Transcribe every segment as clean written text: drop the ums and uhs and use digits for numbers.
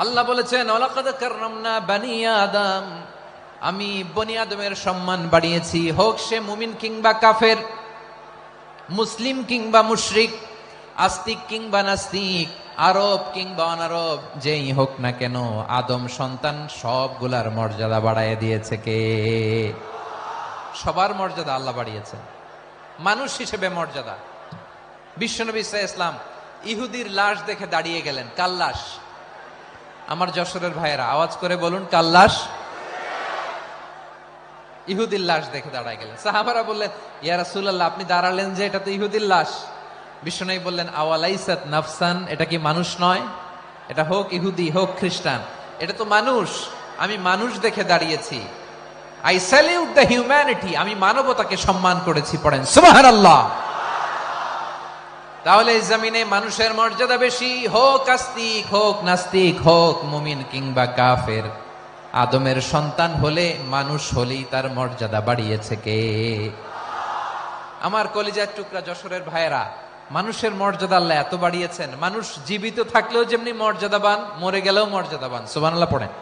আল্লাহ বলেছেন ওয়ালাকাদ কাররামনা বানি আদম, আমি বনি আদমের সম্মান বাড়িয়েছি, হোক সে মুমিন কিংবা কাফের, মুসলিম কিংবা মুশরিক, আস্তিক কিংবা নাস্তিক, আরব কিংবা অনারব, যেই হোক না কেন আদম সন্তান সবগুলার মর্যাদা বাড়ায় দিয়েছে কে? সবার মর্যাদা আল্লাহ বাড়িয়েছে, মানুষ হিসেবে মর্যাদা। বিশ্বনবী সাল্লাল্লাহু আলাইহি ওয়াসাল্লাম ইহুদির লাশ দেখে দাঁড়িয়ে গেলেন। কার লাশ? আমার যশোরের ভাইয়েরা আওয়াজ করে বলুন, কার লাশ? ইহুদির লাশ দেখে দাঁড়ায় গেলেন। সাহাবারা বললেন, ইয়া রাসূলুল্লাহ, আপনি দাঁড়ালেন যে, এটা তো ইহুদির লাশ। বিশ্বনবী বললেন, আওয়ালাইসাত নাফসান, এটা কি মানুষ নয়? এটা হোক ইহুদি হোক খ্রিস্টান, এটা তো মানুষ। আমি মানুষ দেখে দাঁড়িয়েছি। আই স্যালিউট দ্য হিউম্যানিটি, আমি মানবতাকে সম্মান করেছি। পড়েন সুবহানাল্লাহ। তাহলে এই জমিনে মানুষের মর্যাদা বেশি, হোক আস্তিক হোক নাস্তিক, হোক মুমিন কিংবা কাফের। আদমের সন্তান হলে, মানুষ হলেই তার মর্যাদা বাড়িয়েছে কে? আমার কলিজার টুকরা যশোরের ভাইয়েরা, মানুষের মর্যাদা আল্লাহ এত বাড়িয়েছেন, মানুষ জীবিত থাকলেও যেমনি মর্যাদাবান, মরে গেলেও মর্যাদাবান। সুবহানাল্লাহ পড়েন।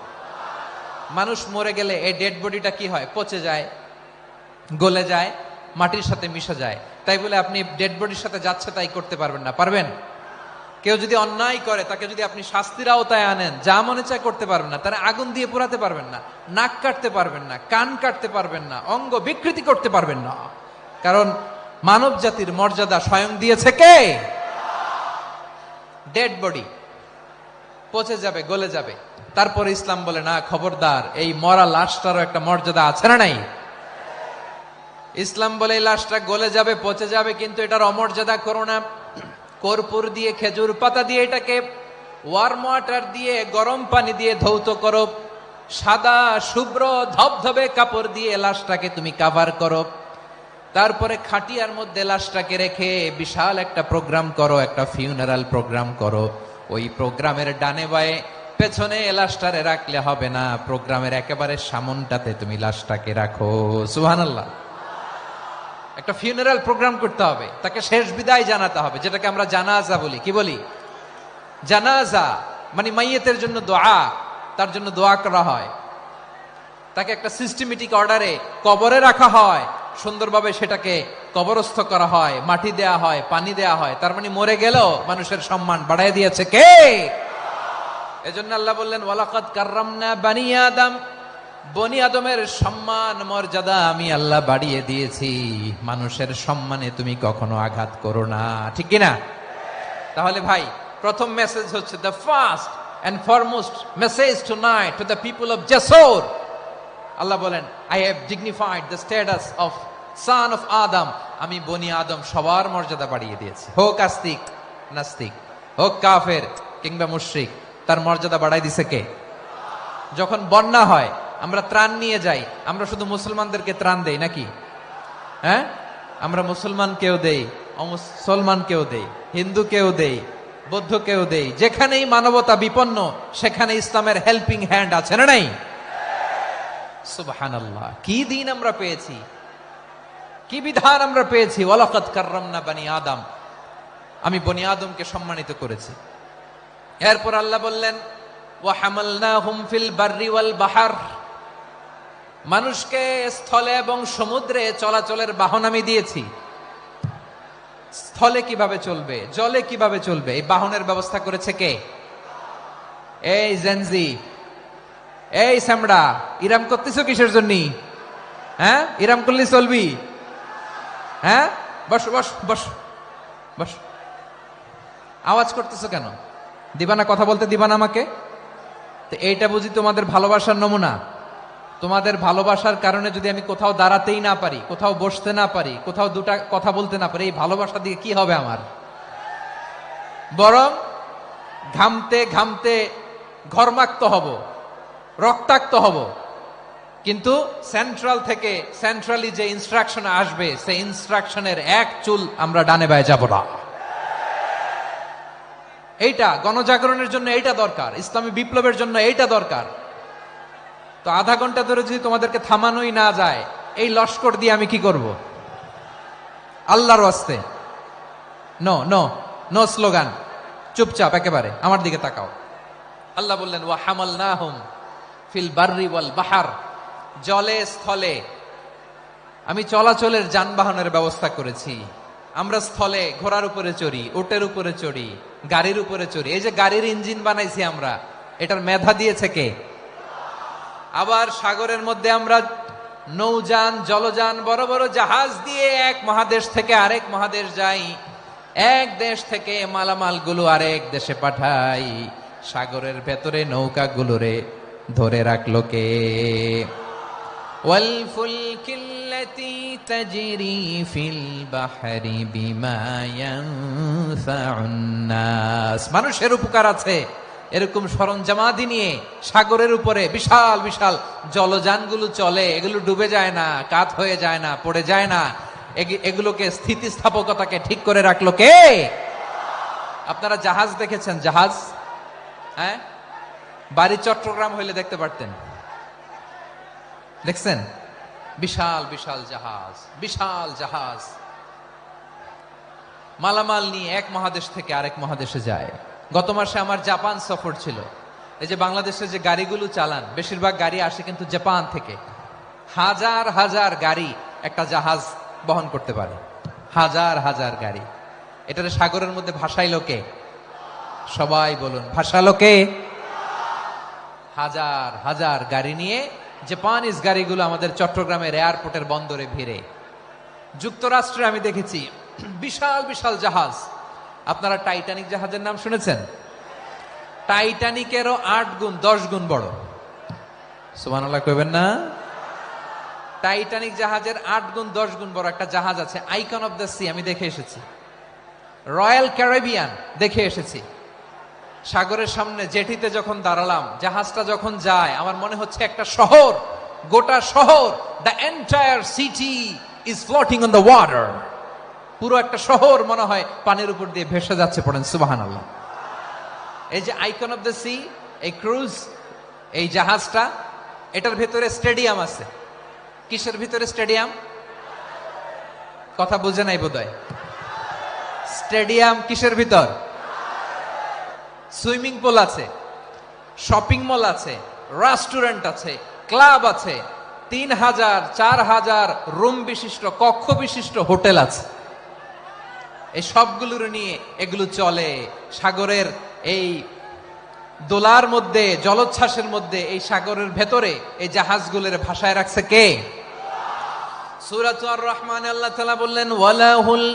মানুষ মরে গেলে এই ডেড বডিটা কি হয়? পচে যায়, গলে যায়, মাটির সাথে মিশে যায়। তাই বলে আপনি ডেড বডির সাথে যাচ্ছে তাই করতে পারবেন না? পারবেন? কেউ যদি অন্যায় করে, তাকে যদি আপনি শাস্তির আওতায় আনেন, যা মনে চায় করতে পারবেন না। তারা আগুন দিয়ে পোড়াতে পারবেন না, নাক কাটতে পারবেন না, কান কাটতে পারবেন না, অঙ্গ বিকৃতি করতে পারবেন না। কারণ মানব জাতির মর্যাদা স্বয়ং দিয়েছে কে? ডেড বডি পচে যাবে, গলে যাবে। তারপরে ইসলাম বলে, না খবরদার, এই মরা লাশটারও একটা মর্যাদা আছে না নাই? ইসলাম বলে এই লাশটা গলে যাবে, পচে যাবে, কিন্তু এটার অমর্যাদা করো না। কর্পূর দিয়ে, খেজুর পাতা দিয়ে, এটাকে ওয়ার্ম ওয়াটার দিয়ে, গরম পানি দিয়ে ধৌত করো। সাদা শুভ্র ধবধবে কাপড় দিয়ে লাশটাকে তুমি কাভার করো। তারপরে খাটিয়ার মধ্যে লাশটাকে রেখে বিশাল একটা প্রোগ্রাম করো, একটা ফিউনারাল প্রোগ্রাম করো। ওই প্রোগ্রামের ডানে বায়ে পেছনে লাশটারে রাখলে হবে না, প্রোগ্রামের একেবারে সামনটাতে তুমি লাশটাকে রাখো। সুবহানাল্লাহ। একটা ফিউনারাল প্রোগ্রাম করতে হবে, তাকে শেষ বিদায় জানাতে হবে, যেটাকে আমরা জানাজা বলি। কি বলি? জানাজা মানে মাইয়েতের জন্য দোয়া, তার জন্য দোয়া করা হয়। তাকে একটা সিস্টেমেটিক অর্ডারে কবরে রাখা হয়, সুন্দরভাবে সেটাকে কবরস্থ করা হয়, মাটি দেয়া হয়, পানি দেয়া হয়। তার মানে মরে গেলেও মানুষের সম্মান বাড়ায় দিয়েছে কে? এজন্য আল্লাহ বললেন, ওয়ালাকাদ কাররামনা বানি আদম, বনি আদমের সম্মান মর্যাদা আমি আল্লাহ বাড়িয়ে দিয়েছি। মানুষের সম্মানে তুমি কখনো আঘাত করো না, ঠিক কিনা? তাহলে ভাই, প্রথম মেসেজ হচ্ছে, the first and foremost message tonight to the people of Jessore. Allah বলেন, I have dignified the status of son of Adam, আমি বনি আদম সবার মর্যাদা বাড়িয়ে দিয়েছি। হোক আস্তিক নাস্তিক, হোক কাফের কিংবা মুশরিক, তার মর্যাদা বাড়াই দিছে কে? যখন বন্যা হয়, আমরা ত্রাণ নিয়ে যাই, আমরা শুধু মুসলমানদেরকে ত্রাণ দেই নাকি? হ্যাঁ, আমরা মুসলমানকেও দেই, অমুসলমানকেও দেই, হিন্দুকেও দেই, বৌদ্ধকেও দেই। যেখানেই মানবতা বিপন্ন, সেখানে ইসলামের হেল্পিং হ্যান্ড আছে না নাই? সুবহানাল্লাহ। কি দিন আমরা পেয়েছি, কি বিধান আমরা পেয়েছি। ওয়ালাকাদ কাররামনা বানি আদম, আমি বনি আদমকে সম্মানিত করেছি। এরপর আল্লাহ বললেন, ওয়া হামালনাহুম ফিল বাররি ওয়াল বাহর, মানুষকে স্থলে এবং সমুদ্রে চলাচলের বাহন আমি দিয়েছি। স্থলে কিভাবে চলবে, জলে কিভাবে চলবে, এই বাহনের ব্যবস্থা করেছে কে? এই জেনজি, এই সামড়া, ইরাম করতেছো কিসের জন্য? হ্যাঁ, ইরাম করলে চলবি? হ্যাঁ, বস বস বস বস। আওয়াজ করতেছো কেন? দিবানা, কথা বলতে দিবানা আমাকে? তো এইটা বুঝি তোমাদের ভালোবাসার নমুনা? তোমাদের ভালোবাসার কারণে যদি আমি কোথাও দাঁড়াতেই না পারি, কোথাও বসতে না পারি, কোথাও দুটা কথা বলতে না পারি, এই ভালোবাসা দিয়ে কি হবে আমার? বরং ঘামতে ঘামতে ঘর্মাক্ত হব, রক্তাক্ত হব। কিন্তু সেন্ট্রাল থেকে, সেন্ট্রালি যে ইনস্ট্রাকশন আসবে, সেই ইনস্ট্রাকশনের এক চুল আমরা ডানে বায়ে যাব না। এইটা গণজাগরণের জন্য এইটা দরকার, ইসলামী বিপ্লবের জন্য এইটা দরকার। তো আধা ঘন্টা ধরে যদি তোমাদেরকে থামানোই না যায়, এই লস্কর দিয়ে আমি কি করব? আল্লাহর ওয়াস্তে নো নো নো স্লোগান, চুপচাপ একেবারে আমার দিকে তাকাও। আল্লাহ বললেন ওয়া হামালনাহুম ফিল বাররি ওয়াল বাহার, জলে স্থলে আমি চলাচলের যানবাহনের ব্যবস্থা করেছি। আমরা স্থলে ঘোড়ার উপরে চড়ি, উটের উপরে চড়ি, গাড়ির উপরে চড়ি। এই যে গাড়ির ইঞ্জিন বানাইছি আমরা, এটার মেধা দিয়েছে কে? আবার সাগরের মধ্যে আমরা নৌযান, জলযান, বড় বড় জাহাজ দিয়ে এক মহাদেশ থেকে আরেক মহাদেশ যাই, এক দেশ থেকে মালামাল গুলো আরেক দেশে পাঠাই। সাগরের ভেতরে নৌকাগুলোরে ধরে রাখলো কে? والفلك التي تجري في البحر بما ينفع الناس। মানুষের উপকার আছে এরকম সরঞ্জামাদি নিয়ে সাগরের উপরে বিশাল বিশাল জলযানগুলো চলে। এগুলো ডুবে যায় না, কাত হয়ে যায় না, পড়ে যায় না। এগুলোকে স্থিতিস্থাপকতাকে ঠিক করে রাখলো কে? আপনারা জাহাজ দেখেছেন? জাহাজ, হ্যাঁ, বাড়ি চট্টগ্রাম হইলে দেখতে পারতেন। দেখছেন? বিশাল বিশাল জাহাজ, বিশাল জাহাজ মালামাল নিয়ে এক মহাদেশ থেকে আরেক মহাদেশে যায়। গত মাসে আমার জাপান সফর ছিল। এই যে বাংলাদেশে যে গাড়িগুলো চালান, বেশিরভাগ গাড়ি আসে কিন্তু জাপান থেকে। হাজার হাজার গাড়ি একটা জাহাজ বহন করতে পারে, হাজার হাজার গাড়ি। এটারে সাগরের মধ্যে ভাসাইলো কে? সবাই বলুন, ভাসালো কে? হাজার হাজার গাড়ি নিয়ে জাপানিজ গাড়িগুলো আমাদের চট্টগ্রামের এয়ারপোর্টের বন্দরে ভিড়ে। যুক্তরাষ্ট্রে আমি দেখেছি বিশাল বিশাল জাহাজ। আপনারা টাইটানিক জাহাজের নাম শুনেছেন? টাইটানিকেরও 8 গুণ 10 গুণ বড়। সুবহানাল্লাহ কইবেন না? টাইটানিক জাহাজের 8 গুণ 10 গুণ বড় একটা জাহাজ আছে, আইকন অফ দ্য সি। আমি দেখে এসেছি। রয়্যাল ক্যারিবিয়ান দেখে এসেছি। সাগরের সামনে জেটিতে যখন দাঁড়ালাম, জাহাজটা যখন যায়, আমার মনে হচ্ছে একটা শহর, গোটা শহর, the entire city is floating on the water. পুরো একটা শহর মনে হয় পানির উপর দিয়ে ভেসে যাচ্ছে। পড়েন সুবহানাল্লাহ। এই যে আইকন অফ দ্য সি, এই ক্রুজ, এই জাহাজটা, এটার ভেতরে স্টেডিয়াম আছে। কিসের ভিতরে স্টেডিয়াম? কথা বুঝে নাই বোধহয়। স্টেডিয়াম কিসের ভিতর? সুইমিং পুল আছে, শপিং মল আছে, রেস্টুরেন্ট আছে, ক্লাব আছে, 3000 4000 রুম বিশিষ্ট, কক্ষ বিশিষ্ট হোটেল আছে। এই সবগুলোর নিয়ে এগুলো চলে সাগরের এই দোলার মধ্যে, জলোচ্ছ্বাসের মধ্যে। এই সাগরের ভেতরে এই জাহাজগুলোর ভাষায় রাখছে কে? সূরা আর রহমানে আল্লাহ তাআলা বললেন ওয়ালাহুল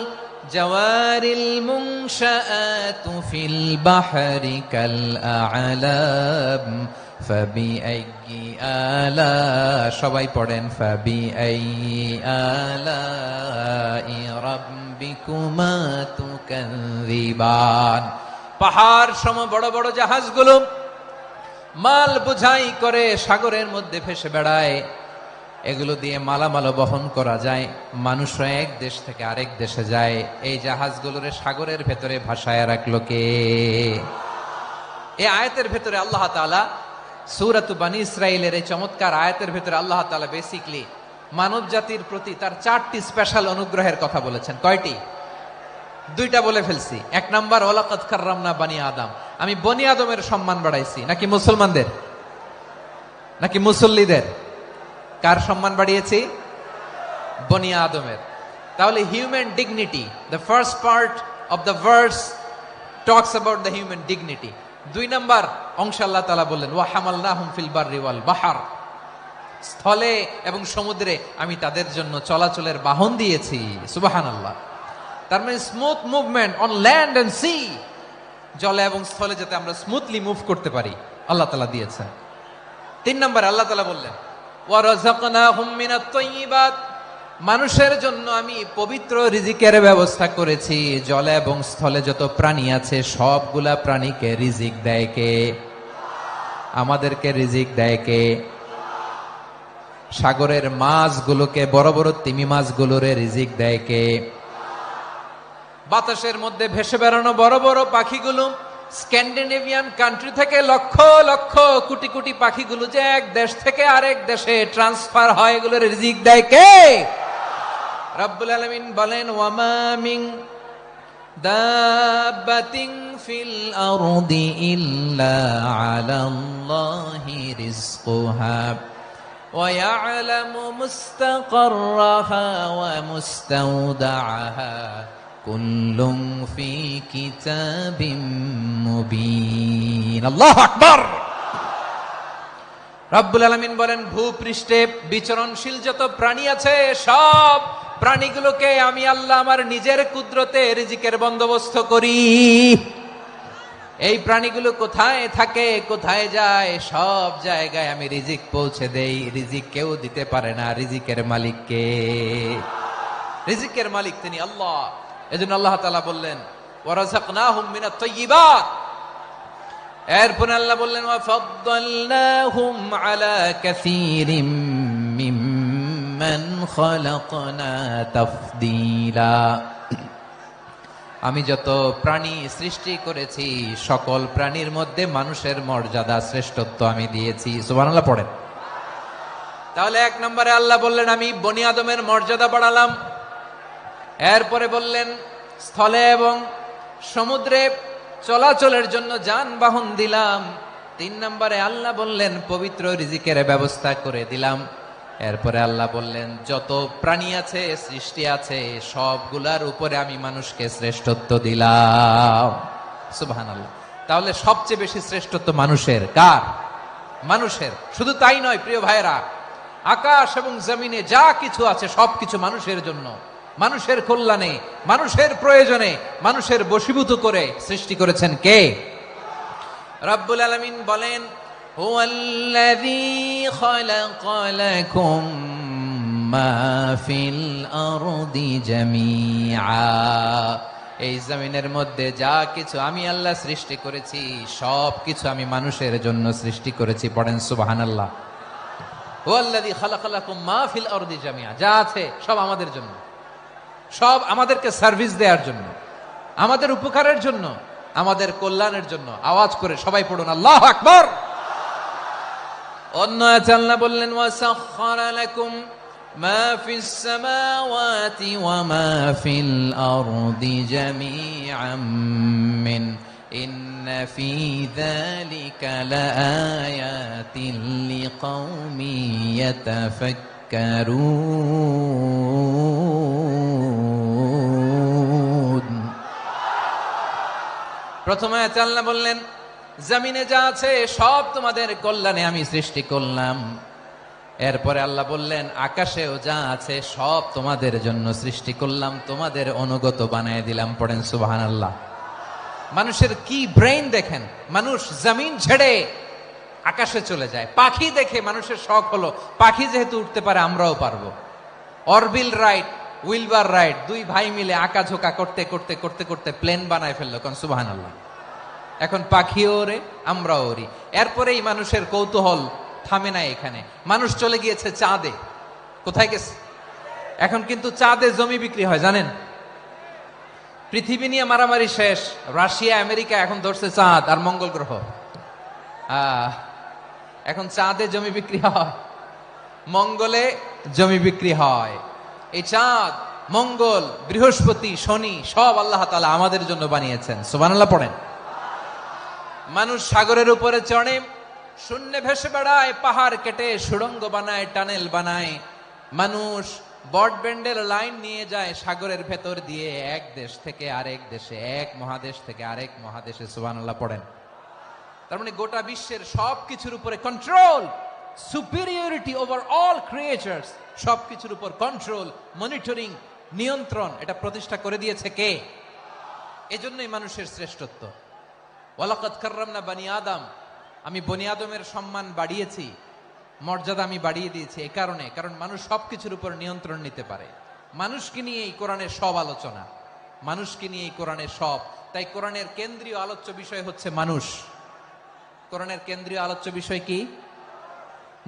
জাওয়ারিল মুনশাআতু ফিল বাহরি কাল আ'লাম ফাবিআইয়ি আলা, সবাই পড়েন, ফাবিআইয়ি আলাই রাব্বিকুমা তুকাযিবান। পাহাড় সম বড় বড় জাহাজগুলো মাল বোঝাই করে সাগরের মধ্যে ভেসে বেড়ায়। এগুলো দিয়ে মালামাল বহন করা যায়, মানুষরা এক দেশ থেকে আরেক দেশে যায়। এই জাহাজগুলোর সাগরের ভেতরে ভাসায় রাখলো কে? এই আয়াতের ভেতরে আল্লাহ তাআলা সূরাতু বনী ইসরাঈলের এই চমৎকার আয়াতের ভেতরে আল্লাহ তাআলা বেসিক্যালি মানব জাতির প্রতি তার 4টি স্পেশাল অনুগ্রহের কথা বলেছেন। কয়টি? 2টা বলে ফেলছি। 1 নাম্বার, ওয়ালাকাদ কাররামনা বনী আদম, আমি বনী আদমের সম্মান বাড়াইছি। নাকি মুসলমানদের? নাকি মুসল্লিদের? কার সম্মান বাড়িয়েছি? বনী আদমের। তাহলে human dignity, the first part of the verse talks about the human dignity. 2 number অংশে আল্লাহ তাআলা বললেন ওয়া হামালনাহুম ফিল বাররি ওয়াল বাহর, স্থলে এবং সমুদ্রে আমি তাদের জন্য চলাচলের বাহন দিয়েছি। সুবহানাল্লাহ। তার মানে smooth movement on land and sea, জলে এবং স্থলে যাতে আমরা স্মুথলি মুভ করতে পারি আল্লাহ তাআলা দিয়েছেন। 3 নম্বরে আল্লাহ তাআলা বললেন ওয়া রাযাকনাহুম মিনাত তাইয়্যিবাত, মানুষের জন্য আমি পবিত্র রিজিকের ব্যবস্থা করেছি। জলে এবং স্থলে যত প্রাণী আছে সবগুলা প্রাণীকে রিজিক দেয় কে? আমাদেরকে রিজিক দেয় কে? সাগরের মাছগুলোকে, বড় বড় তিমি মাছগুলোরে রিজিক দেয় কে? বাতাসের মধ্যে ভেসে বেড়ানো বড় বড় পাখিগুলো, স্ক্যান্ডিনেভিয়ান কান্ট্রি থেকে লক্ষ লক্ষ কোটি কোটি পাখিগুলো যে এক দেশ থেকে আরেক দেশে ট্রান্সফার হয়, এগুলোর রিজিক দেয় কে? রব্বুল আলামিন বলেন ওয়ামা মিন দাব্বাতিন ফিল আরদি ইল্লা আলাল্লাহি রিজকুহা ওয়া ইয়ালামু মুস্তাকাররাহা ওয়া মুস্তাওদাআহা কুল্লুম ফি কিতাবিম মুবিন। আল্লাহু আকবার। রব্বুল আলামিন বলেন, ভূপৃষ্ঠে বিচরণশীল যত প্রাণী আছে সব প্রাণীগুলোকে আমি আল্লাহ আমার নিজের কুদরতে রিজিকের বন্দোবস্ত করি। এই প্রাণীগুলো কোথায় থাকে, কোথায় যায়, সব জায়গায় আমি রিজিক পৌঁছে দেই। রিজিক কেউ দিতে পারে না, রিজিকের মালিক কে? রিজিকের মালিক তিনি আল্লাহ। এজন্য আল্লাহ তাআলা বললেন, ওয়ারাযাকনাহুম মিনাত তাইয়্যিবাত। এরপর আল্লাহ বললেন, ওয়াফাদ্দালনাহুম আলা কাসীরিম মিম্মান খালাকনা তাফদীলা। আমি যত প্রাণী সৃষ্টি করেছি সকল প্রাণীর মধ্যে মানুষের মর্যাদা শ্রেষ্ঠত্ব আমি দিয়েছি। সুবহানাল্লাহ পড়েন। তাহলে এক নম্বরে আল্লাহ বললেন আমি বনি আদমের মর্যাদা বাড়ালাম। এরপরে বললেন স্থলে এবং সমুদ্রে চলাচলের জন্য যানবাহন দিলাম। 3 নম্বরে আল্লাহ বললেন পবিত্র রিজিকের ব্যবস্থা করে দিলাম। এরপরে আল্লাহ বললেন যত প্রাণী আছে, সৃষ্টি আছে, সবগুলার উপরে আমি মানুষকে শ্রেষ্ঠত্ব দিলাম। সুবহানাল্লাহ। তাহলে সবচেয়ে বেশি শ্রেষ্ঠত্ব মানুষের। কার? মানুষের। শুধু তাই নয় প্রিয় ভাইরা, আকাশ এবং জমিনে যা কিছু আছে সবকিছু মানুষের জন্য, মানুষের কল্যাণে, মানুষের প্রয়োজনে, মানুষের বশীভূত করে সৃষ্টি করেছেন কে? রব্বুল আলামিন বলেন, হুয়াল্লাযী খালাকা লাকুম মা ফিল আরদি জামিআ। এই জমিনের মধ্যে যা কিছু আমি আল্লাহ সৃষ্টি করেছি সব কিছু আমি মানুষের জন্য সৃষ্টি করেছি। পড়েন সুবহানাল্লাহ। হুয়াল্লাযী খালাকা লাকুম মা ফিল আরদি জামিআ। যা আছে সব আমাদের জন্য, সব আমাদেরকে সার্ভিস দেওয়ার জন্য, আমাদের উপকারের জন্য, আমাদের কল্যাণের জন্য। আওয়াজ করে সবাই পড়ুন আল্লাহু আকবার। অন্য আয়াতে আল্লাহ বললেন, ওয়াসাখখারা লাকুম মা ফিস সামাওয়াতি ওয়া মা ফিল আরদি জামিআম মিন ইন্না ফি যালিকা লাআয়াতিন লিকাউমিন ইয়াতাফাক্কারুন। প্রথমে আয়াতে আল্লাহ বললেন জমিনে যা আছে সব তোমাদের কল্যাণে আমি সৃষ্টি করলাম। এরপরে আল্লাহ বললেন আকাশেও যা আছে সব তোমাদের জন্য সৃষ্টি করলাম, তোমাদের অনুগত বানায় দিলাম। পড়েন সুবহানাল্লাহ। মানুষের কি ব্রেইন দেখেন, মানুষ জমিন ছেড়ে আকাশে চলে যায়। পাখি দেখে মানুষের শখ হলো পাখি যেহেতু উঠতে পারে আমরাও পারবো। অরবিল রাইট, উইলবার রাইট, 2 ভাই মিলে আঁকাঝোঁকা করতে করতে করতে করতে প্লেন বানায় ফেললো। কোন সুবহানাল্লাহ। এখন পাখিও ওরে, আমরাও ওরি। এরপরেই মানুষের কৌতূহল থামে না এখানে। মানুষ চলে গিয়েছে চাঁদে। কোথায় গেছে? এখন কিন্তু চাঁদে জমি বিক্রি হয় জানেন। পৃথিবী নিয়ে মারামারি শেষ। রাশিয়া আমেরিকা এখন ধরছে চাঁদ আর মঙ্গল গ্রহ। এখন চাঁদে জমি বিক্রি হয়, মঙ্গলে জমি বিক্রি হয়। এই চাঁদ, মঙ্গল, বৃহস্পতি, শনি সব আল্লাহ তাআলা আমাদের জন্য বানিয়েছেন। সুবহানাল্লাহ পড়েন। মানুষ সাগরের উপরে চড়ে, শূন্যে ভেসে বেড়ায়, পাহাড় কেটে সুড়ঙ্গ বানায়, টানেল বানায়। মানুষ ব্রডব্যান্ডের লাইন নিয়ে যায় সাগরের ভেতর দিয়ে, এক দেশ থেকে আরেক দেশে, এক মহাদেশ থেকে আরেক মহাদেশে। সুবহানাল্লাহ পড়েন। তার মানে গোটা বিশ্বের সবকিছুর উপরে control, superiority over all creatures, সবকিছুর উপর কন্ট্রোল, মনিটরিং, নিয়ন্ত্রণ, এটা প্রতিষ্ঠা করে দিয়েছে কে? এজন্যই মানুষের শ্রেষ্ঠত্ব। ওয়ালাকাদ কাররামনা বানি আদম। আমি বনি আদমের সম্মান বাড়িয়েছি, মর্যাদা আমি বাড়িয়ে দিয়েছি এই কারণে, কারণ মানুষ সবকিছুর উপর নিয়ন্ত্রণ নিতে পারে। মানুষকে নিয়ে এই কোরআনের সব আলোচনা, মানুষকে নিয়ে এই কোরআনের সব। তাই কোরআনের কেন্দ্রীয় আলোচ্য বিষয় হচ্ছে মানুষ। কোরআনের কেন্দ্রীয় আলোচ্য বিষয় কি?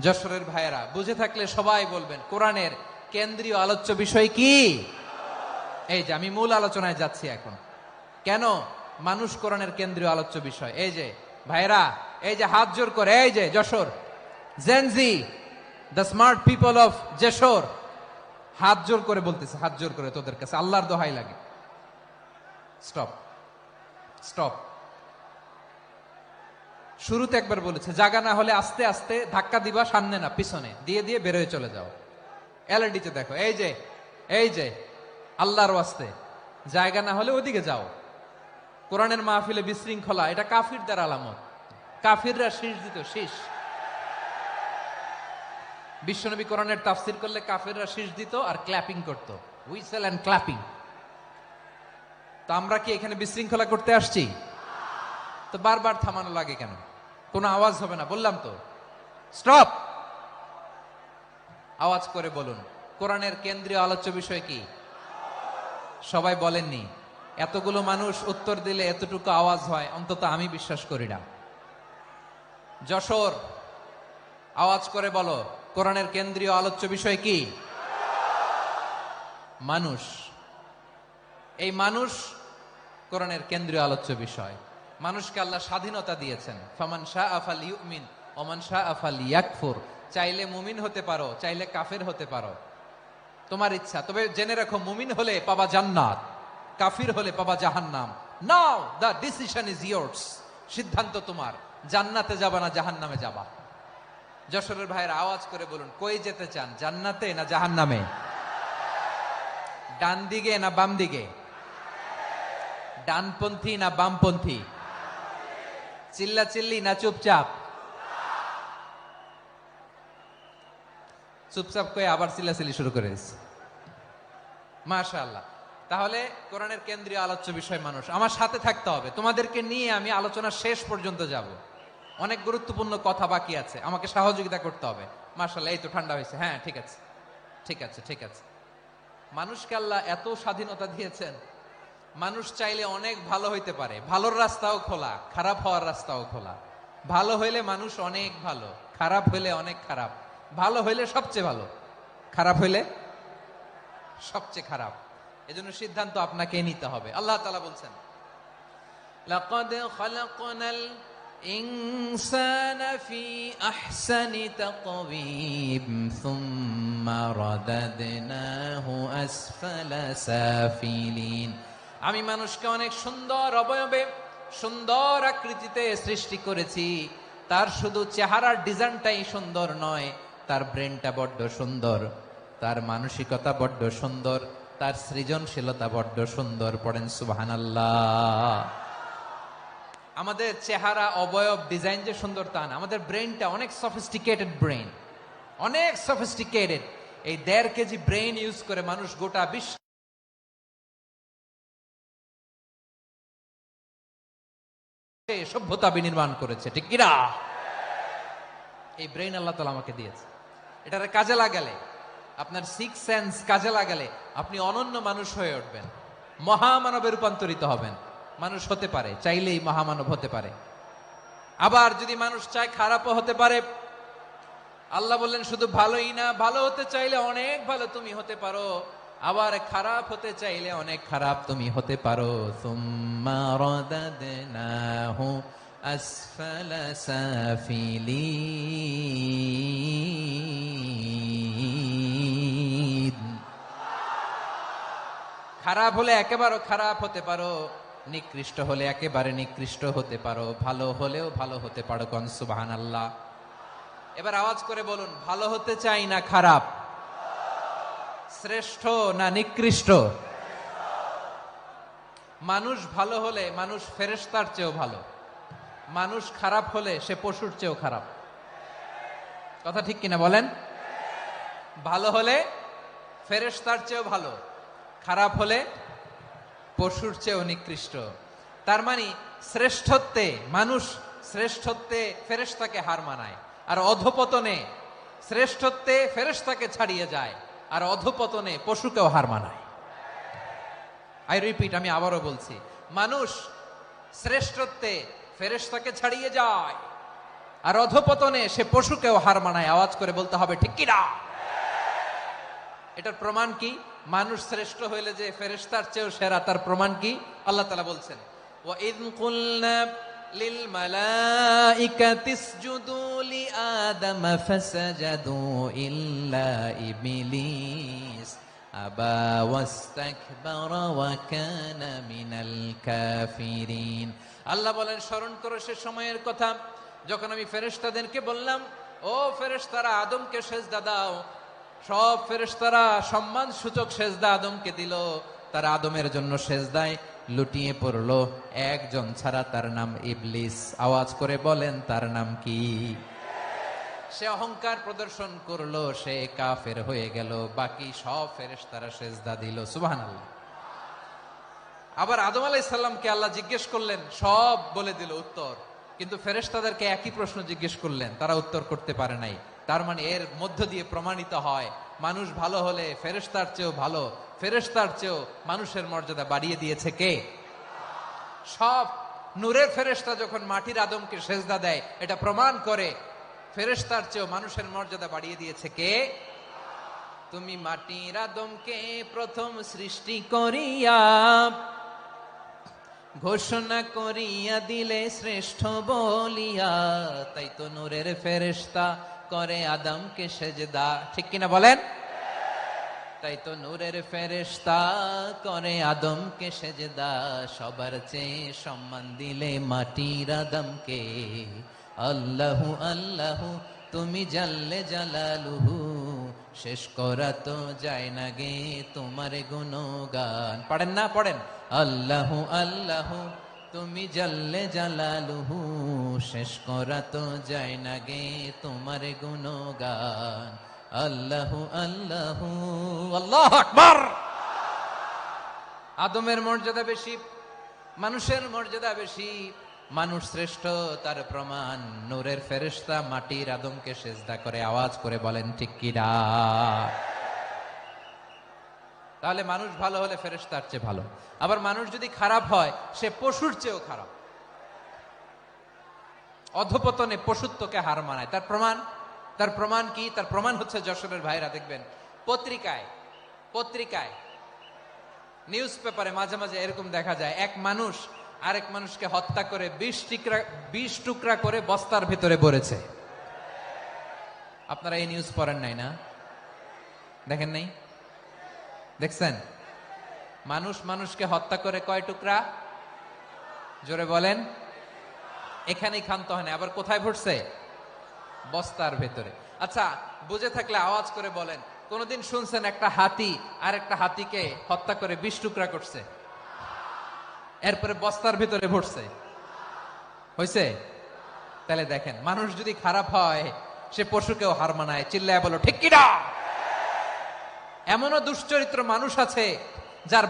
যশোরের ভাইয়েরা বুঝে থাকলে সবাই বলবেন কোরআনের কেন্দ্রীয় আলোচ্য বিষয় কি? এই যে আমি মূল আলোচনায় যাচ্ছি এখন। কেন মানুষ কোরআনের কেন্দ্রীয় আলোচ্য বিষয়? এই যে ভাইয়েরা, এই যে হাত জোর করে, এই যে Jessore Gen Z, the smart people of Jessore, হাত জোর করে বলতেছে, হাত জোর করে তোদের কাছে আল্লাহর দোহাই লাগে। Stop, stop. শুরুতে একবার বলেছে জায়গা না হলে আস্তে আস্তে ধাক্কা দিবা, সামনে না পিছনে দিয়ে দিয়ে বেরোয় চলে যাও। এলইডিতে দেখো, এই যে আল্লাহর ওয়াস্তে জায়গা না হলে ওদিকে যাও। কোরআনের মাহফিলে বিশৃঙ্খলা, এটা কাফিরদের আলামত। কাফিররা শীষ দিত, শীষ। বিশ্বনবী কোরআনের তাফসির করলে কাফিররা শীষ দিত আর ক্ল্যাপিং করত, হুইসেল এন্ড ক্ল্যাপিং। তো আমরা কি এখানে বিশৃঙ্খলা করতে আসছি? তো বারবার থামানো লাগে কেন? কোনো আওয়াজ হবে না, বললাম তো স্টপ। আওয়াজ করে বলুন, কোরআনের কেন্দ্রীয় আলোচ্য বিষয় কি? সবাই বলেননি? এতগুলো মানুষ উত্তর দিলে এতটুকু আওয়াজ হয়, অন্তত আমি বিশ্বাস করি না। যশোর, আওয়াজ করে বলো, কোরআনের কেন্দ্রীয় আলোচ্য বিষয় কি? মানুষ। এই মানুষ কোরআনের কেন্দ্রীয় আলোচ্য বিষয়। মানুষকে আল্লাহ স্বাধীনতা দিয়েছেন। ফামান শাআ ফালইউমিন ওয়া মান শাআ ফালইয়াকফুর। চাইলে মুমিন হতে পারো, চাইলে কাফের হতে পারো, তোমার ইচ্ছা। তবে জেনে রাখো, মুমিন হলে পাবা জান্নাত, কাফির হলে পাবা জাহান্নাম। নাও দ্য ডিসিশন ইজ ইয়ার্স। সিদ্ধান্ত তোমার, জান্নাতে যাবা না জাহান্নামে যাবা। যশোরের ভাইয়ের আওয়াজ করে বলুন, কই যেতে চান, জান্নাতে না জাহান্নামে? ডান দিকে না বাম দিকে? ডানপন্থী না বামপন্থী? চিল্লা চিল্লি না চুপচাপ? চুপচাপ কয়ে আবার চিল্লাচিল্লি শুরু করে দিচ্ছে। মাশাআল্লাহ। তাহলে কোরআনের কেন্দ্রীয় আলোচ্য বিষয় মানুষ। আমার সাথে থাকতে হবে, তোমাদেরকে নিয়ে আমি আলোচনা শেষ পর্যন্ত যাব। অনেক গুরুত্বপূর্ণ কথা বাকি আছে, আমাকে সহযোগিতা করতে হবে। মাশাআল্লাহ, এই তো ঠান্ডা হয়েছে। হ্যাঁ, ঠিক আছে, ঠিক আছে, ঠিক আছে। মানুষকে আল্লাহ এত স্বাধীনতা দিয়েছেন, মানুষ চাইলে অনেক ভালো হইতে পারে। ভালোর রাস্তাও খোলা, খারাপ হওয়ার রাস্তাও খোলা। ভালো হইলে মানুষ অনেক ভালো, খারাপ হইলে অনেক খারাপ। ভালো হইলে সবচেয়ে ভালো, খারাপ হইলে সবচেয়ে খারাপ। এজন্য সিদ্ধান্ত আপনাকে নিতে হবে। আল্লাহ তাআলা বলছেন, লাকাদ খালাকনাল ইনসানা ফি আহসানি তাকওয়িম সুম্মা রাদাদনাহু আসফালা সাফিলিন। আমি মানুষকে অনেক সুন্দর অবয়বে, সুন্দর আকৃতিতে সৃষ্টি করেছি। তার শুধু চেহারার ডিজাইনটাই সুন্দর নয়, তার ব্রেনটা বড্ড সুন্দর, তার মানসিকতা বড্ড সুন্দর, তার সৃজনশীলতা বড্ড সুন্দর। পড়েন সুবহানাল্লাহ। আমাদের চেহারা, অবয়ব, ডিজাইন যে সুন্দর তা না, আমাদের ব্রেনটা অনেক সফিস্টিকেটেড ব্রেন, অনেক সফিস্টিকেটেড। এই 1.5 কেজি ব্রেন ইউজ করে মানুষ গোটা বিশ্ব সভ্যতা বিনির্মাণ করেছে, ঠিক কিনা? এই ব্রেন আল্লাহ তাআলা আমাকে দিয়েছে। এটারে কাজে লাগালে, আপনার সিক্স সেন্স কাজে লাগালে আপনি অনন্য মানুষ হয়ে উঠবেন, মহামানবে রূপান্তরিত হবেন। মানুষ হতে পারে, চাইলেই মহামানব হতে পারে। আবার যদি মানুষ চায় খারাপও হতে পারে। আল্লাহ বললেন শুধু ভালোই না, ভালো হতে চাইলে অনেক ভালো তুমি হতে পারো, আবার খারাপ হতে চাইলে অনেক খারাপ তুমি হতে পারো। সুম্মা রাদাদনাহু আসফালা সাফিলিন। খারাপ হলে একেবারে খারাপ হতে পারো, নিকৃষ্ট হলে একেবারে নিকৃষ্ট হতে পারো, ভালো হলেও ভালো হতে পারো। কোন সুবহানাল্লাহ। এবার আওয়াজ করে বলুন, ভালো হতে চাই না খারাপ? শ্রেষ্ঠ না নিকৃষ্ট? মানুষ ভালো হলে মানুষ ফেরেশতার চেয়েও ভালো, মানুষ খারাপ হলে সে পশুর চেয়েও খারাপ। কথা ঠিক কিনা বলেন? ভালো হলে ফেরেশতার চেয়েও ভালো, খারাপ হলে পশুর চেয়েও নিকৃষ্ট। তার মানে শ্রেষ্ঠত্বে মানুষ, শ্রেষ্ঠত্বে ফেরেশতাকে হার মানায়, আর অধপতনে শ্রেষ্ঠত্বে ফেরেশতাকে ছাড়িয়ে যায়, আর অধপতনে পশুকেও হার মানায়। আই রিপিট, আমি আবারও বলছি, মানুষ শ্রেষ্ঠত্বে ফেরেশতাকে ছাড়িয়ে যায়, আর অধপতনে সে পশুকেও হার মানায়। আওয়াজ করে বলতে হবে ঠিক কিনা? এটার প্রমাণ কি? মানুষ শ্রেষ্ঠ হইলে যে ফেরেশতার চেয়েও সেরা, তার প্রমাণ কি? আল্লাহ তাআলা বলছেন, ওয়া ইয কুলনা লিল মালাইকাতি ইসজুদু লিআদাম ফাসাজাদু ইল্লা ইবলিস আবা ওয়াস্তাকবারা ওয়া কানা মিনাল কাফিরিন। আল্লাহ বলেন, স্মরণ করো সে সময়ের কথা যখন আমি ফেরেশতাদেরকে বললাম, ও ফেরেশতারা আদমকে সেজদা দাও। সব ফেরেশতারা সম্মান সূচক সেজদা আদমকে দিল। তারা আদমের জন্য সেজদায় লুটিয়ে পড়লো, একজন ছাড়া, তার নাম ইবলিস। আওয়াজ করে বলেন, তার নাম কি? সে অহংকার প্রদর্শন করলো, সে কাফের হয়ে গেল। বাকি সব ফেরেশতারা সেজদা দিল। সুবহানাল্লাহ। আবার আদম আলাইহিস সালামকে আল্লাহ জিজ্ঞেস করলেন, সব বলে দিল উত্তর, কিন্তু ফেরেশতাদেরকে একই প্রশ্ন জিজ্ঞেস করলেন, তারা উত্তর করতে পারে নাই। তার মানে এর মধ্য দিয়ে প্রমাণিত হয়, মানুষ ভালো হলে ফেরেশতার চেয়েও ভালো, ফেরেশতার চেয়েও মানুষের মর্যাদা বাড়িয়ে দিয়েছে কে? সব নূরের ফেরেশতা যখন মাটির আদমকে সেজদা দেয়, এটা প্রমাণ করে ফেরেশতার চেয়েও মানুষের মর্যাদা বাড়িয়ে দিয়েছে কে? তুমি মাটির আদমকে প্রথম সৃষ্টি করিয়া ঘোষণা করিয়া দিলে শ্রেষ্ঠ বলিয়া, তাই তো নূরের ফেরেশতা করে আদমকে সেজদা। ঠিক কিনা বলেন? তাই তো নূরের ফেরেশতা করে আদমকে সেজদা। সবার চেয়ে সম্মান দিলে মাটির আদমকে। আল্লাহু আল্লাহু তুমি জাল্লে জালালুহু, শেষ করা তো যায় না গে তোমার গুণগান। পড়েন না? পড়েন। আল্লাহু আল্লাহু তুমি জাল্লে জালালুহু, শেষ করা তো যায় না গে তোমার গুণগান। আল্লাহু আল্লাহু আল্লাহু আকবার। আদমের মর্যাদা বেশি, মানুষের মর্যাদা বেশি, মানুষ শ্রেষ্ঠ তার প্রমাণ নূরের ফেরেশতা মাটির আদমকে সেজদা করে। আওয়াজ করে বলেন ঠিক কিনা? তাহলে মানুষ ভালো হলে ফেরেশতার চেয়ে ভালো। আবার মানুষ যদি খারাপ হয়, সে পশুর চেয়েও খারাপ। অধপতনে পশুত্বকে হার মানায়। তার প্রমাণ কি? তার প্রমাণ হচ্ছে, যশোরের ভাইরা দেখবেন পত্রিকায় নিউজ পেপারে মাঝে মাঝে এরকম দেখা যায়, এক মানুষ আরেক মানুষকে হত্যা করে 20 টুকরা করে বস্তার ভিতরে ভরেছে। আপনারা এই নিউজ পড়েন নাই না? দেখেন নাই? দেখছেন? মানুষ মানুষকে হত্যা করে কয় টুকরা? জোরে বলেন। এখানেই ক্ষান্ত হয় না, আবার কোথায় ভরছে? বস্তার ভেতরে। আচ্ছা, বুঝে থাকলে আওয়াজ করে বলেন, কোনদিন শুনছেন একটা হাতি আর একটা হাতিকে হত্যা করে 20 টুকরা করছে, এরপরে বস্তার ভিতরে ভরছে? হয়েছে? তাহলে দেখেন, মানুষ যদি খারাপ হয়, সে পশুকেও হার মানায়। চিল্লায় বলো ঠিক কিনা? এমনও দুশ্চরিত্র মানুষ আছে, যার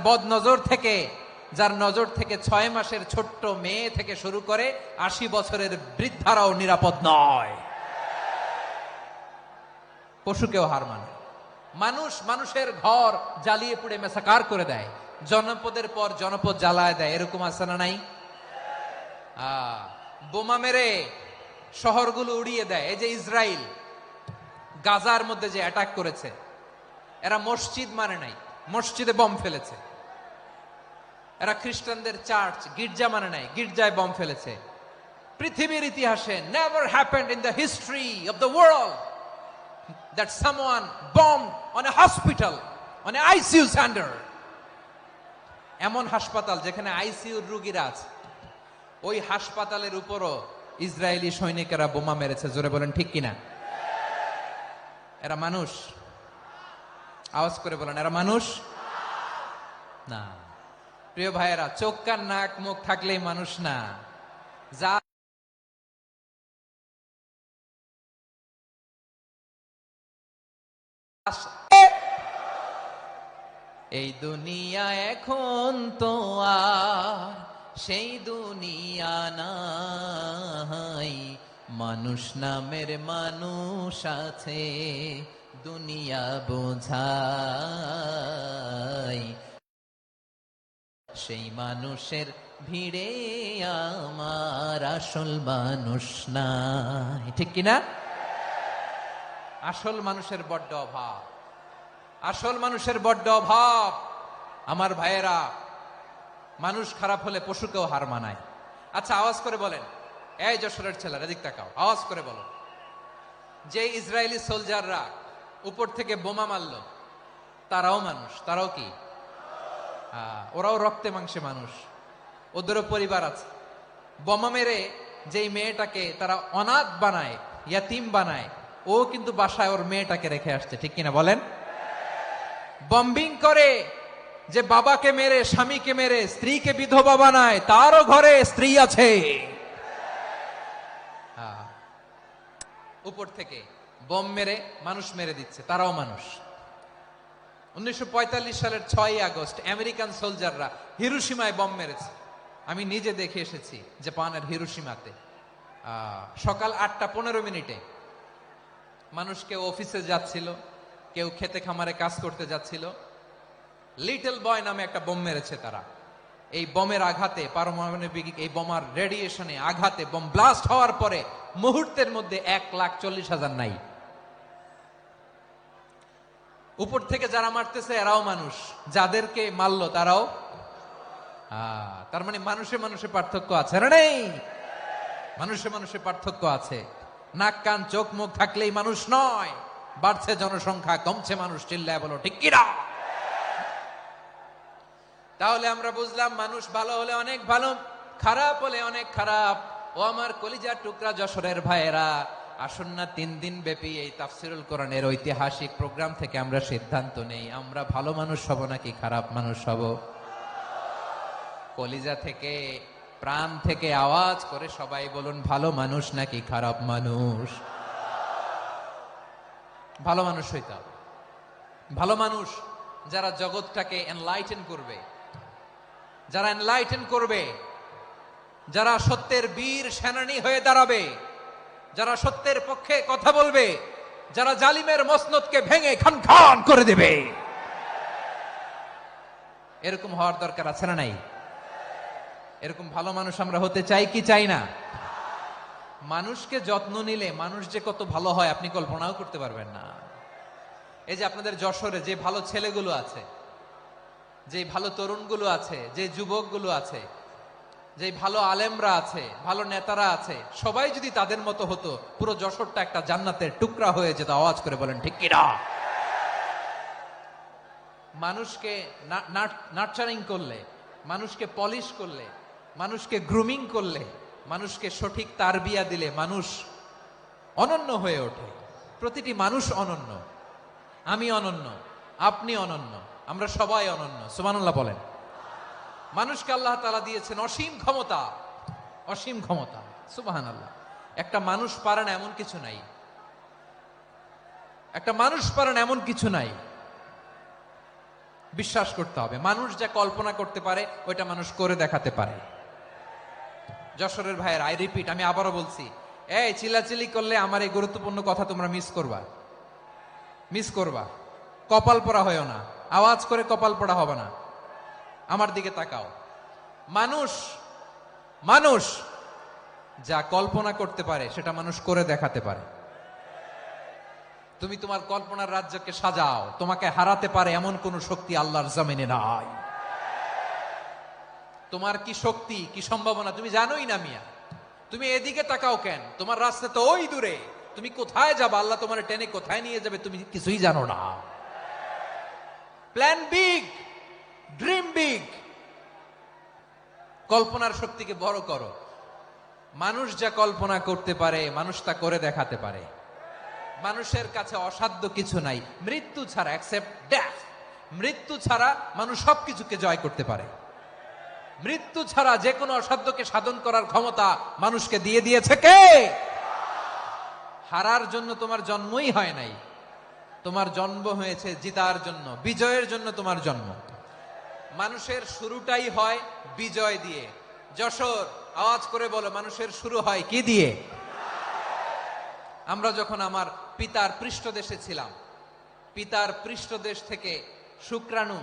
নজর থেকে 6 মাসের ছোট্ট মেয়ে থেকে শুরু করে 80 বছরের বৃদ্ধারাও নিরাপদ নয়। পশুকেও হার মানে। মানুষের ঘর জ্বালিয়ে পুড়ে মেসাকার করে দেয়, জনপদের পর জনপদ জ্বালায় দেয়। এরকম আছে না নাই? বোমা মেরে শহরগুলো উড়িয়ে দেয়। এই যে ইসরায়েল গাজার মধ্যে যে অ্যাটাক করেছে, এরা মসজিদ মানে নাই, মসজিদে বম ফেলেছে। এরা খ্রিস্টানদের চার্চ গির্জা মানে নাই, গির্জায় বম ফেলেছে। পৃথিবীর ইতিহাসে never happened in the history of the world that someone bombed on a hospital, on a ICU center. এমন হাসপাতাল যেখানে আইসিইউর রোগীরা আছে, ওই হাসপাতালের উপরও ইসরায়েলি সৈনিকেরা বোমা মেরেছে। জোরে বলেন ঠিক কিনা? এরা মানুষ? আওয়াজ করে বলেন, এরা মানুষ না। প্রিয় ভাইয়েরা, চোখ কান নাক মুখ থাকলেই মানুষ না। যা এই দুনিয়া এখন তো আর সেই দুনিয়া নাই, মানুষ নামের মানুষ আছে, দুনিয়া বোঝাই। সেই মানুষের ভিড়ে আমার আসল মানুষ নাই। ঠিক কিনা? আসল মানুষের বড্ড অভাব, আসল মানুষের বড্ড অভাব। আমার ভাইয়েরা, মানুষ খারাপ হলে পশুকেও হার মানায়। আচ্ছা, আওয়াজ করে বলেন, এই যশোরের ছেলেরা এদিক তাকাও, আওয়াজ করে বলো, যে ইসরায়েলি সোলজাররা উপর থেকে বোমা মারলো, তারাও মানুষ, তারাও কি? ওরাও রক্তে মাংসে মানুষ, ওদেরও পরিবার আছে। বোমা মেরে যেই মেয়েটাকে তারা অনাথ বানায়, ইয়াতিম বানায়, ও কিন্তু বাসায় ওর মেয়েটাকে রেখে আসছে, ঠিক কিনা বলেন? বম্বিং করে যে বাবাকে মেরে, স্বামীকে মেরে স্ত্রীকে বিধবা বানায়, তারও ঘরে স্ত্রী আছে। উপর থেকে বোম মেরে মানুষ মেরে দিচ্ছে, তারাও মানুষ। 1945 সালের 6ই আগস্ট আমেরিকান সোলজাররা হিরোশিমায় বোম মেরেছে। আমি নিজে দেখে এসেছি জাপানের হিরোশিমাতে। সকাল 8:15 মানুষ কেউ অফিসে যাচ্ছিল, কেউ খেতে খামারে কাজ করতে যাচ্ছিল। লিটল বয় নামে একটা বোম মেরেছে তারা। এই বোমের আঘাতে, পারমাণবিক এই বোমার রেডিয়েশনে আঘাতে বোম ব্লাস্ট হওয়ার পরে মুহূর্তের মধ্যে 1,40,000 নাই। উপর থেকে যারা মারতেছে এরাও মানুষ, যাদেরকে মারলো তারাও। তার মানে মানুষে মানুষে পার্থক্য আছে না? নেই? মানুষে মানুষে পার্থক্য আছে। নাক কান চোখ মুখ থাকলেই মানুষ নয়। বাড়ছে জনসংখ্যা, কমছে মানুষ, চিল্লায় বলো ঠিক কিনা? তাহলে আমরা বুঝলাম মানুষ ভালো হলে অনেক ভালো, খারাপ হলে অনেক খারাপ। ও আমার কলিজার টুকরা যশোরের ভাইয়েরা, আসুন না 3 দিন ব্যাপী এই তাফসিরুল কোরআনের ঐতিহাসিক প্রোগ্রাম থেকে আমরা সিদ্ধান্ত নেই, আমরা ভালো মানুষ হব নাকি খারাপ মানুষ হব? কলিজা থেকে, প্রাণ থেকে আওয়াজ করে সবাই বলুন, ভালো মানুষ নাকি খারাপ মানুষ? ভালো মানুষ হইতে হবে। ভালো মানুষ যারা জগৎটাকে এনলাইটেন করবে, যারা এনলাইটেন করবে, যারা সত্যের বীর সেনানী হয়ে দাঁড়াবে, যারা সত্যের পক্ষে কথা বলবে, যারা জালিমের মসনদকে ভেঙে খান খান করে দেবে। এরকম হওয়ার দরকার আছে না নাই? এরকম ভালো মানুষ আমরা হতে চাই কি চাই না? মানুষকে যত্ন নিলে মানুষ যে কত ভালো হয় আপনি কল্পনাও করতে পারবেন না। এই যে আপনাদের যশোরে যে ভালো ছেলেগুলো আছে, যে ভালো তরুণগুলো আছে, যে যুবকগুলো আছে, যে ভালো আলেমরা আছে, ভালো নেতারা আছে, সবাই যদি তাদের মতো হতো, পুরো যশোরটা একটা জান্নাতের টুকরা হয়ে যেত। আওয়াজ করে বলেন ঠিক কিনা? মানুষকে নার্চারিং করলে, মানুষকে পলিশ করলে, মানুষকে গ্রুমিং করলে, মানুষকে সঠিক তারবিয়া দিলে মানুষ অনন্য হয়ে ওঠে। প্রতিটি মানুষ অনন্য। আমি অনন্য, আপনি অনন্য, আমরা সবাই অনন্য। সুবহানাল্লাহ বলেন। মানুষকে আল্লাহ তাআলা দিয়েছেন অসীম ক্ষমতা, অসীম ক্ষমতা। সুবহানাল্লাহ। একটা মানুষ পারে না এমন কিছু নাই, একটা মানুষ পারে না এমন কিছু নাই। বিশ্বাস করতে হবে, মানুষ যা কল্পনা করতে পারে ওইটা মানুষ করে দেখাতে পারে। যশোরের ভাইয়ের, আই রিপিট, আমি আবারও বলছি, এই চিল্লাচিল্লি করলে আমার এই গুরুত্বপূর্ণ কথা তোমরা মিস করবা, মিস করবা। কপাল পোড়া হয়েও না, আওয়াজ করে কপাল পোড়া হবে না। আমার দিকে তাকাও। মানুষ, মানুষ যা কল্পনা করতে পারে সেটা মানুষ করে দেখাতে পারে। তুমি তোমার কল্পনার রাজ্যকে সাজাও, তোমাকে হারাতে পারে এমন কোন শক্তি আল্লাহর জমিনে নাই। তোমার কি শক্তি, কি সম্ভাবনা তুমি জানোই না মিয়া। তুমি এদিকে তাকাও কেন? তোমার রাস্তা তো ওই দূরে। তুমি কোথায় যাবে, আল্লাহ তোমার টেনে কোথায় নিয়ে যাবে তুমি কিছুই জানো না। প্ল্যান বিগ, ড্রিম বিগ, কল্পনার শক্তিকে বড় করো। মানুষ যা কল্পনা করতে পারে মানুষ তা করে দেখাতে পারে। মানুষের কাছে অসাধ্য কিছু নাই, মৃত্যু ছাড়া, এক্সেপ্ট ডেথ। মৃত্যু ছাড়া মানুষ সবকিছুকে জয় করতে পারে। মৃত্যু ছাড়া যে কোনো অসাধ্যকে সাধন করার ক্ষমতা মানুষকে দিয়ে দিয়েছে কে? হারার জন্য তোমার জন্মই হয় নাই, তোমার জন্ম হয়েছে জিতার জন্য, বিজয়ের জন্য তোমার জন্ম। মানুষের শুরুটাই হয় বিজয় দিয়ে। যশোর, আওয়াজ করে বলো, মানুষের শুরু হয় কি দিয়ে? আমরা যখন আমার পিতার পৃষ্ঠদেশে ছিলাম, পিতার পৃষ্ঠদেশ থেকে শুক্রাণু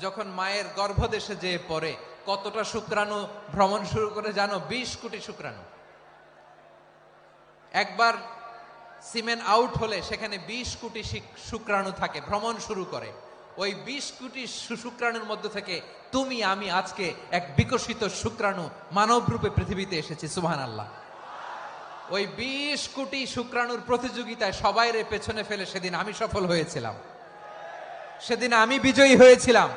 যখন মায়ের গর্ভদেশে যেয়ে পড়ে, কতটা শুক্রাণু ভ্রমণ শুরু করে জানো? 20 কোটি শুক্রাণু। একবার সিমেন আউট হলে সেখানে 20 কোটি শুক্রাণু থাকে, ভ্রমণ শুরু করে। ওই 20 কোটি শুক্রাণুর মধ্যে থেকে তুমি আমি আজকে এক বিকশিত শুক্রাণু মানব রূপে পৃথিবীতে এসেছি। সুবহানাল্লাহ। ওই 20 কোটি শুক্রাণুর প্রতিযোগিতায় সবাইরে পেছনে ফেলে সেদিন আমি সফল হয়েছিলাম। সেদিন আমি বিজয়ী হয়েছিলাম।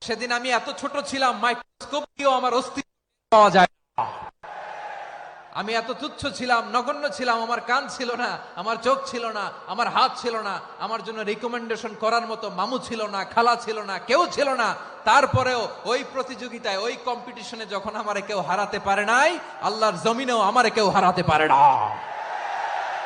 সেদিন আমি এত ছোট ছিলাম, মাইক্রোস্কোপ দিয়েও আমার অস্তিত্ব পাওয়া যায় না। আমি এত তুচ্ছ ছিলাম, নগণ্য ছিলাম, আমার কান ছিল না, আমার চোখ ছিল না, আমার হাত ছিল না, আমার জন্য রিকমেন্ডেশন করার মতো মামু ছিল না, খালা ছিল না, কেউ ছিল না। তারপরেও ওই প্রতিযোগিতায়, ওই কম্পিটিশনে যখন আমারে কেউ হারাতে পারে নাই, আল্লাহর জমিনেও আমারে কেউ হারাতে পারে না।